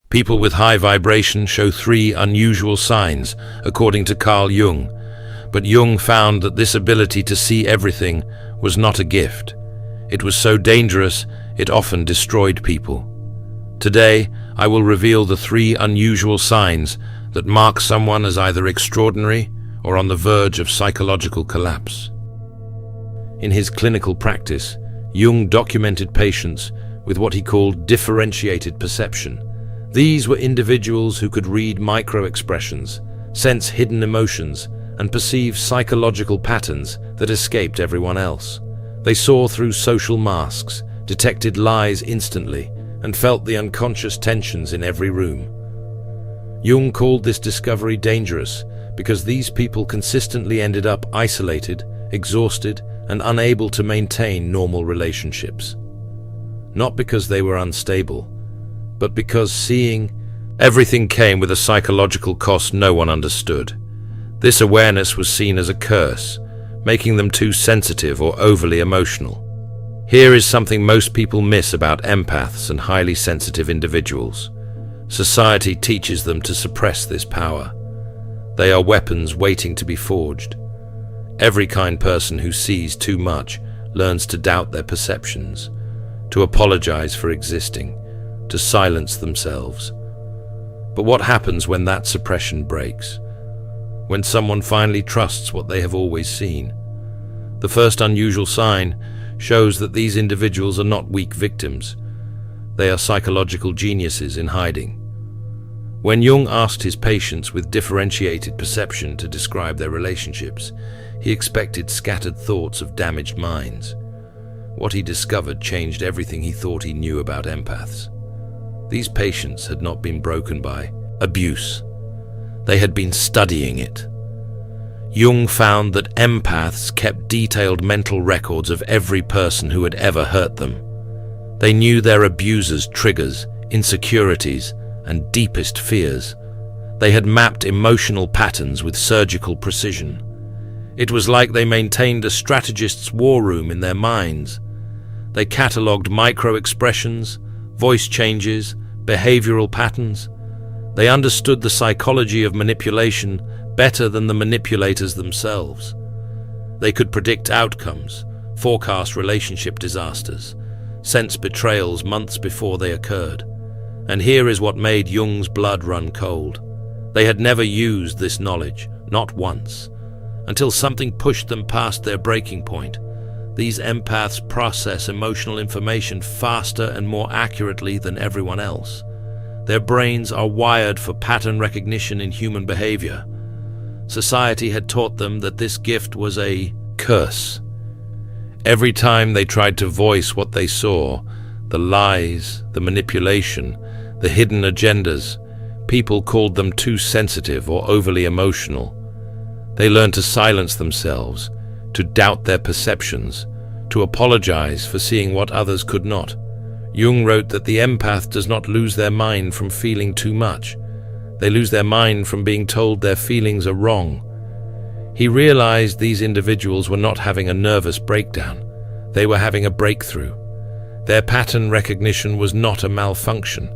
People with high vibration show three unusual signs, according to Carl Jung. But Jung found that this ability to see everything was not a gift. It was so dangerous, it often destroyed people. Today, I will reveal the three unusual signs that mark someone as either extraordinary or on the verge of psychological collapse. In his clinical practice, Jung documented patients with what he called differentiated perception. These were individuals who could read micro-expressions, sense hidden emotions, and perceive psychological patterns that escaped everyone else. They saw through social masks, detected lies instantly, and felt the unconscious tensions in every room. Jung called this discovery dangerous because these people consistently ended up isolated, exhausted, and unable to maintain normal relationships. Not because they were unstable, but because seeing everything came with a psychological cost no one understood. This awareness was seen as a curse, making them too sensitive or overly emotional. Here is something most people miss about empaths and highly sensitive individuals. Society teaches them to suppress this power. They are weapons waiting to be forged. Every kind person who sees too much learns to doubt their perceptions, to apologize for existing, to silence themselves. But what happens when that suppression breaks? When someone finally trusts what they have always seen? The first unusual sign shows that these individuals are not weak victims. They are psychological geniuses in hiding. When Jung asked his patients with differentiated perception to describe their relationships, he expected scattered thoughts of damaged minds. What he discovered changed everything he thought he knew about empaths. These patients had not been broken by abuse. They had been studying it. Jung found that empaths kept detailed mental records of every person who had ever hurt them. They knew their abusers' triggers, insecurities, and deepest fears. They had mapped emotional patterns with surgical precision. It was like they maintained a strategist's war room in their minds. They catalogued micro-expressions, voice changes, behavioral patterns. They understood the psychology of manipulation better than the manipulators themselves. They could predict outcomes, forecast relationship disasters, sense betrayals months before they occurred. And here is what made Jung's blood run cold. They had never used this knowledge, not once, until something pushed them past their breaking point. These empaths process emotional information faster and more accurately than everyone else. Their brains are wired for pattern recognition in human behavior. Society had taught them that this gift was a curse. Every time they tried to voice what they saw, the lies, the manipulation, the hidden agendas, people called them too sensitive or overly emotional. They learned to silence themselves, to doubt their perceptions, to apologize for seeing what others could not. Jung wrote that the empath does not lose their mind from feeling too much. They lose their mind from being told their feelings are wrong. He realized these individuals were not having a nervous breakdown. They were having a breakthrough. Their pattern recognition was not a malfunction.